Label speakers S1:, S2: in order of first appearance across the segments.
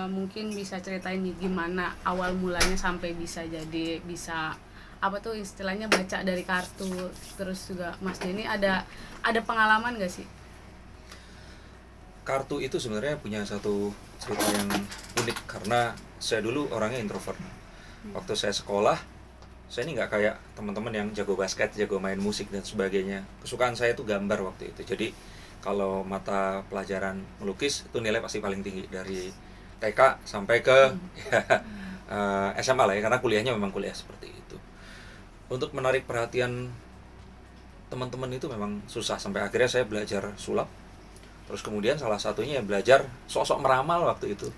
S1: Mungkin bisa ceritain nih gimana awal mulanya sampai bisa apa tuh istilahnya baca dari kartu. Terus juga Mas Denny ada pengalaman gak sih?
S2: Kartu itu sebenarnya punya satu cerita yang unik karena saya dulu orangnya introvert. Waktu saya sekolah, saya ini nggak kayak teman-teman yang jago basket, jago main musik dan sebagainya. Kesukaan saya itu gambar waktu itu. Jadi kalau mata pelajaran melukis itu nilai pasti paling tinggi dari TK sampai ke ya, SMA lah ya, karena kuliahnya memang kuliah seperti itu. Untuk menarik perhatian teman-teman itu memang susah, sampai akhirnya saya belajar sulap. Terus kemudian salah satunya ya belajar sosok meramal waktu itu.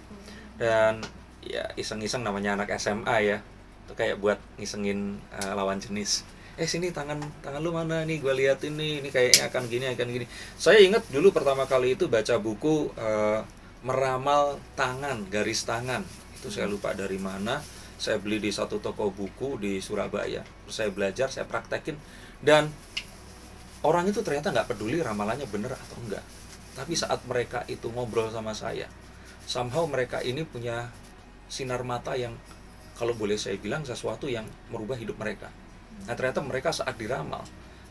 S2: Dan ya iseng-iseng, namanya anak SMA ya. Itu kayak buat ngisengin lawan jenis. Sini tangan lu mana nih, gue lihat ini kayaknya akan gini. Saya ingat dulu pertama kali itu baca buku meramal tangan, garis tangan. Itu saya lupa dari mana. Saya beli di satu toko buku di Surabaya. Terus saya belajar, saya praktekin, dan orang itu ternyata nggak peduli ramalannya bener atau enggak. Tapi saat mereka itu ngobrol sama saya, somehow mereka ini punya sinar mata yang, kalau boleh saya bilang, sesuatu yang merubah hidup mereka. Nah ternyata mereka saat diramal,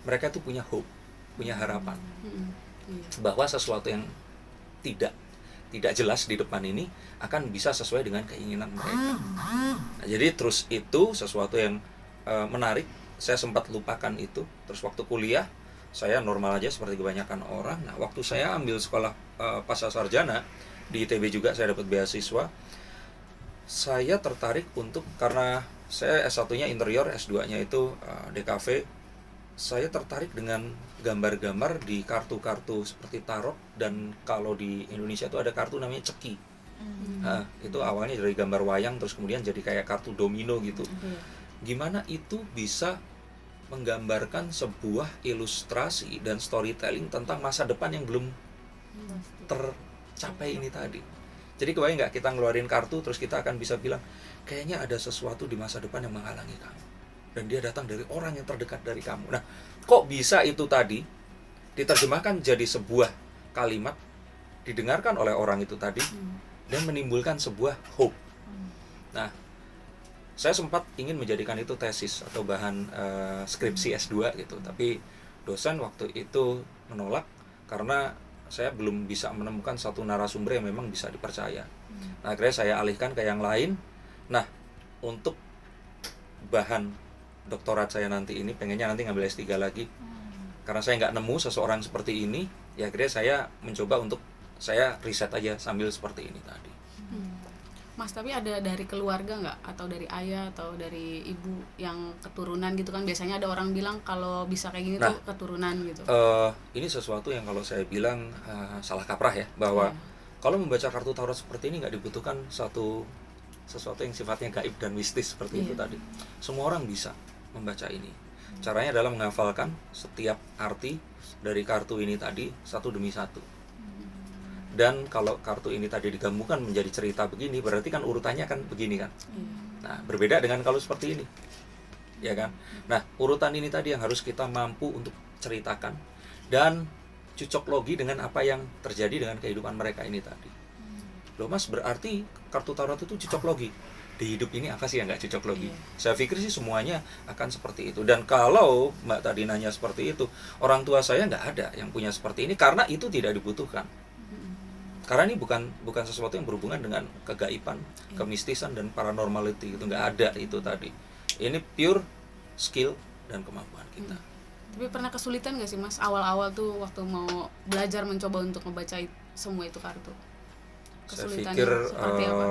S2: mereka itu punya hope, punya harapan bahwa sesuatu yang tidak jelas di depan ini akan bisa sesuai dengan keinginan mereka. Nah, jadi terus itu sesuatu yang menarik. Saya sempat lupakan itu. Terus waktu kuliah saya normal aja seperti kebanyakan orang. Nah waktu saya ambil sekolah pasca sarjana di ITB juga, saya dapat beasiswa. Saya tertarik untuk, karena saya S1-nya interior, S2-nya itu DKV. Saya tertarik dengan gambar-gambar di kartu-kartu seperti tarot, dan kalau di Indonesia itu ada kartu namanya ceki. Nah, itu awalnya dari gambar wayang, terus kemudian jadi kayak kartu domino gitu. Gimana itu bisa menggambarkan sebuah ilustrasi dan storytelling tentang masa depan yang belum tercapai ini tadi. Jadi kebayang nggak kita ngeluarin kartu terus kita akan bisa bilang kayaknya ada sesuatu di masa depan yang menghalangi kamu, dan dia datang dari orang yang terdekat dari kamu. Nah, kok bisa itu tadi diterjemahkan jadi sebuah kalimat, didengarkan oleh orang itu tadi, dan menimbulkan sebuah hope. Nah, saya sempat ingin menjadikan itu tesis atau bahan skripsi S2 gitu, tapi dosen waktu itu menolak karena saya belum bisa menemukan satu narasumber yang memang bisa dipercaya. Nah, akhirnya saya alihkan ke yang lain. Nah, untuk bahan doktorat saya nanti ini, pengennya nanti ngambil S3 lagi. Karena saya nggak nemu seseorang seperti ini, ya akhirnya saya mencoba untuk saya riset aja sambil seperti ini tadi.
S1: Mas, tapi ada dari keluarga nggak, atau dari ayah atau dari ibu yang keturunan gitu kan? Biasanya ada orang bilang kalau bisa kayak gini tuh keturunan gitu.
S2: Ini sesuatu yang kalau saya bilang salah kaprah ya, bahwa kalau membaca kartu tarot seperti ini nggak dibutuhkan sesuatu yang sifatnya gaib dan mistis seperti itu tadi. Semua orang bisa membaca ini. Caranya adalah menghafalkan setiap arti dari kartu ini tadi satu demi satu. Dan kalau kartu ini tadi digabungkan menjadi cerita begini, berarti kan urutannya kan begini kan. Nah, berbeda dengan kalau seperti ini, ya kan. Nah, urutan ini tadi yang harus kita mampu untuk ceritakan dan cocok logi dengan apa yang terjadi dengan kehidupan mereka ini tadi. Loh Mas, berarti kartu tarot itu cocok logi. Di hidup ini apa sih yang nggak cocok logi? Saya pikir sih semuanya akan seperti itu. Dan kalau Mbak tadi nanya seperti itu, orang tua saya nggak ada yang punya seperti ini karena itu tidak dibutuhkan. Karena ini bukan sesuatu yang berhubungan dengan kegaiban, kemistisan dan paranormality, itu nggak ada itu tadi. Ini pure skill dan kemampuan kita.
S1: Tapi pernah kesulitan nggak sih Mas awal-awal tuh waktu mau belajar mencoba untuk membaca semua itu kartu?
S2: Saya pikir
S1: seperti apa?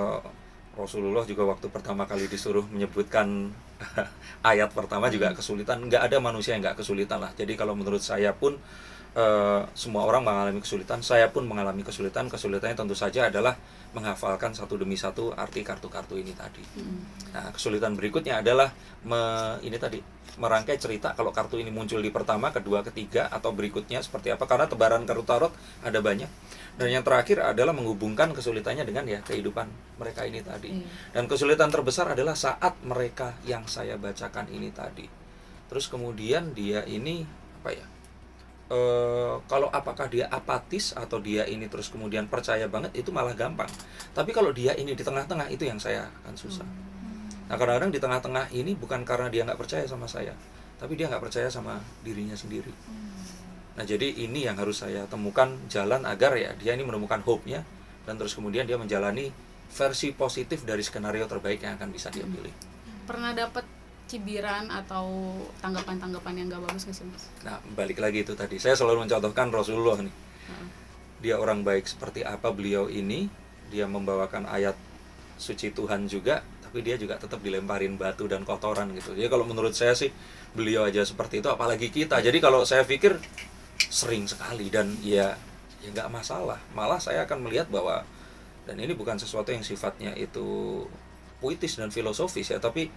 S2: Rasulullah juga waktu pertama kali disuruh menyebutkan ayat pertama juga kesulitan. Nggak ada manusia yang nggak kesulitan lah. Jadi kalau menurut saya pun semua orang mengalami kesulitan. Saya pun mengalami kesulitan. Kesulitannya tentu saja adalah menghafalkan satu demi satu arti kartu-kartu ini tadi. Nah, kesulitan berikutnya adalah merangkai cerita. Kalau kartu ini muncul di pertama, kedua, ketiga, atau berikutnya seperti apa, karena tebaran kartu tarot ada banyak. Dan yang terakhir adalah menghubungkan kesulitannya dengan ya kehidupan mereka ini tadi. Dan kesulitan terbesar adalah saat mereka yang saya bacakan ini tadi. Terus kemudian dia ini kalau apakah dia apatis atau dia ini terus kemudian percaya banget, itu malah gampang. Tapi kalau dia ini di tengah-tengah, itu yang saya akan susah. Nah, kadang-kadang di tengah-tengah ini bukan karena dia nggak percaya sama saya, tapi dia nggak percaya sama dirinya sendiri. Nah, jadi ini yang harus saya temukan jalan agar ya dia ini menemukan hope-nya, dan terus kemudian dia menjalani versi positif dari skenario terbaik yang akan bisa dia pilih.
S1: Pernah dapat cibiran atau tanggapan-tanggapan yang gak bagus nggak sih Mas?
S2: Nah, balik lagi itu tadi, saya selalu mencontohkan Rasulullah nih. Dia orang baik seperti apa beliau ini, dia membawakan ayat suci Tuhan juga, tapi dia juga tetap dilemparin batu dan kotoran gitu. Jadi kalau menurut saya sih, beliau aja seperti itu, apalagi kita. Jadi kalau saya pikir sering sekali, dan ya nggak masalah. Malah saya akan melihat bahwa, dan ini bukan sesuatu yang sifatnya itu puitis dan filosofis ya, tapi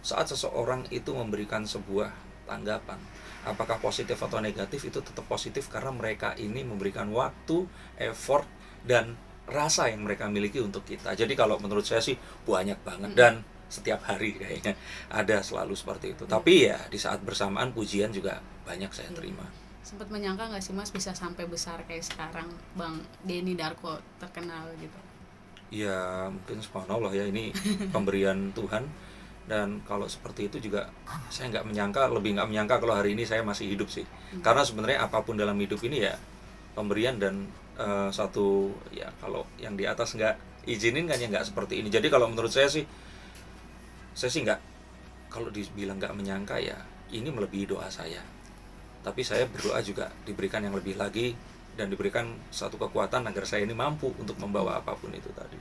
S2: saat seseorang itu memberikan sebuah tanggapan, apakah positif atau negatif, itu tetap positif karena mereka ini memberikan waktu, effort, dan rasa yang mereka miliki untuk kita. Jadi kalau menurut saya sih banyak banget, dan setiap hari kayaknya ada selalu seperti itu. Tapi ya di saat bersamaan pujian juga banyak saya terima.
S1: Sempat menyangka nggak sih Mas bisa sampai besar kayak sekarang Bang Denny Darko terkenal gitu?
S2: Ya mungkin subhanallah ya, ini pemberian Tuhan. Dan kalau seperti itu juga saya lebih nggak menyangka kalau hari ini saya masih hidup sih. Karena sebenarnya apapun dalam hidup ini ya pemberian, dan satu ya kalau yang di atas nggak izinin kan ya nggak seperti ini. Jadi kalau menurut saya sih nggak, kalau dibilang nggak menyangka ya ini melebihi doa saya. Tapi saya berdoa juga diberikan yang lebih lagi, dan diberikan satu kekuatan agar saya ini mampu untuk membawa apapun itu tadi.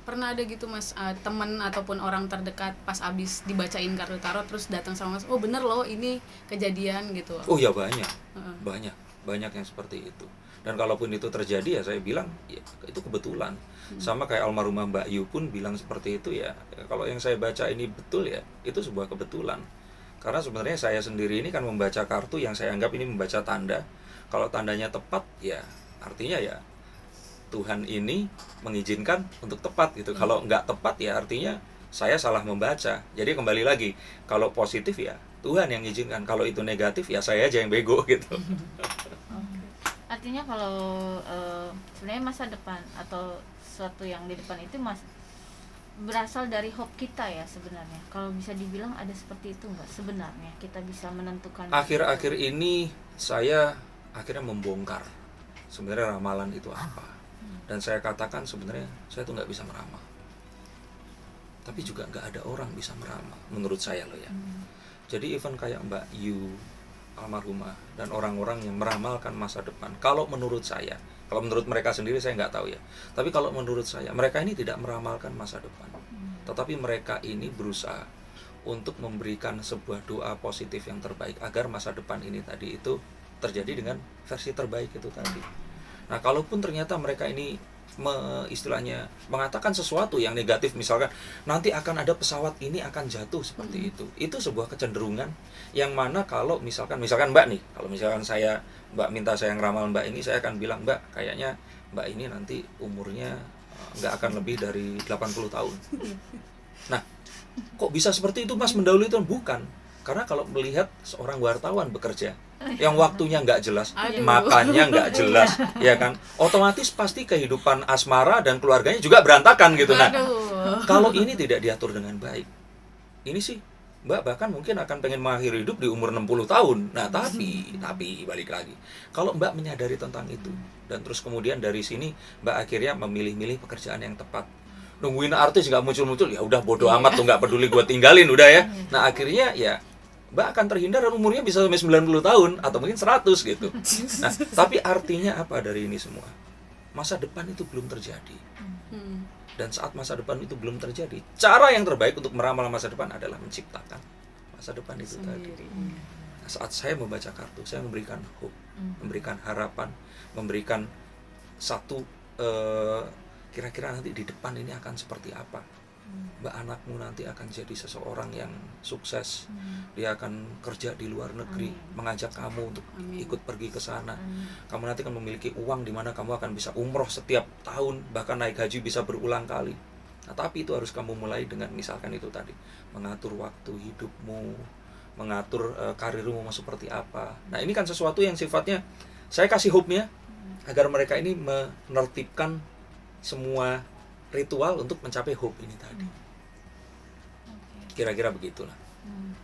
S1: Pernah ada gitu Mas, teman ataupun orang terdekat pas abis dibacain kartu tarot terus datang sama Mas, oh bener loh ini kejadian gitu?
S2: Oh ya banyak, banyak yang seperti itu. Dan kalaupun itu terjadi ya saya bilang ya itu kebetulan. Sama kayak almarhumah Mbak Yu pun bilang seperti itu ya, kalau yang saya baca ini betul ya itu sebuah kebetulan. Karena sebenarnya saya sendiri ini kan membaca kartu yang saya anggap ini membaca tanda. Kalau tandanya tepat ya artinya ya Tuhan ini mengizinkan untuk tepat gitu. Kalau nggak tepat ya artinya saya salah membaca. Jadi kembali lagi, kalau positif ya Tuhan yang izinkan, kalau itu negatif ya saya aja yang bego gitu.
S3: Artinya kalau sebenarnya masa depan atau sesuatu yang di depan itu berasal dari hope kita ya sebenarnya. Kalau bisa dibilang ada seperti itu nggak sebenarnya kita bisa menentukan.
S2: Akhir-akhir ini saya akhirnya membongkar sebenarnya ramalan itu apa. Dan saya katakan sebenarnya saya tuh nggak bisa meramal, tapi juga nggak ada orang bisa meramal menurut saya loh ya. Jadi even kayak Mbak Yu almarhumah dan orang-orang yang meramalkan masa depan, kalau menurut saya, kalau menurut mereka sendiri saya nggak tahu ya, tapi kalau menurut saya mereka ini tidak meramalkan masa depan, tetapi mereka ini berusaha untuk memberikan sebuah doa positif yang terbaik agar masa depan ini tadi itu terjadi dengan versi terbaik itu tadi. Nah, kalaupun ternyata mereka ini istilahnya mengatakan sesuatu yang negatif, misalkan nanti akan ada pesawat ini akan jatuh seperti itu sebuah kecenderungan yang mana kalau misalkan Mbak nih, kalau misalkan Mbak minta saya ngeramal Mbak ini, saya akan bilang Mbak kayaknya Mbak ini nanti umurnya nggak akan lebih dari 80 tahun. Nah, kok bisa seperti itu Mas, mendahului itu? Bukan, karena kalau melihat seorang wartawan bekerja yang waktunya nggak jelas, makannya nggak jelas, ya kan, otomatis pasti kehidupan asmara dan keluarganya juga berantakan gitu. Nah, kalau ini tidak diatur dengan baik, ini sih Mbak bahkan mungkin akan pengen mengakhiri hidup di umur 60 tahun. Nah, tapi balik lagi, kalau Mbak menyadari tentang itu, dan terus kemudian dari sini Mbak akhirnya memilih-milih pekerjaan yang tepat, nungguin artis nggak muncul-muncul, ya udah bodo amat tuh, nggak peduli, gue tinggalin udah ya. Nah, akhirnya ya Mbak akan terhindar dan umurnya bisa sampai 90 tahun atau mungkin 100 gitu. Nah, tapi artinya apa dari ini semua? Masa depan itu belum terjadi. Dan saat masa depan itu belum terjadi, cara yang terbaik untuk meramal masa depan adalah menciptakan masa depan itu tadi. Nah, saat saya membaca kartu, saya memberikan hope, memberikan harapan, memberikan satu kira-kira nanti di depan ini akan seperti apa. Mbak, anakmu nanti akan jadi seseorang yang sukses. Dia akan kerja di luar negeri. Mengajak kamu untuk ikut pergi ke sana. Kamu nanti akan memiliki uang di mana kamu akan bisa umroh setiap tahun, bahkan naik haji bisa berulang kali. Nah, tapi itu harus kamu mulai dengan misalkan itu tadi, mengatur waktu hidupmu, mengatur karirmu mau seperti apa. Nah ini kan sesuatu yang sifatnya saya kasih hope-nya agar mereka ini menertibkan semua ritual untuk mencapai hope ini tadi.
S3: Oke.
S2: Kira-kira begitulah.
S3: Hmm.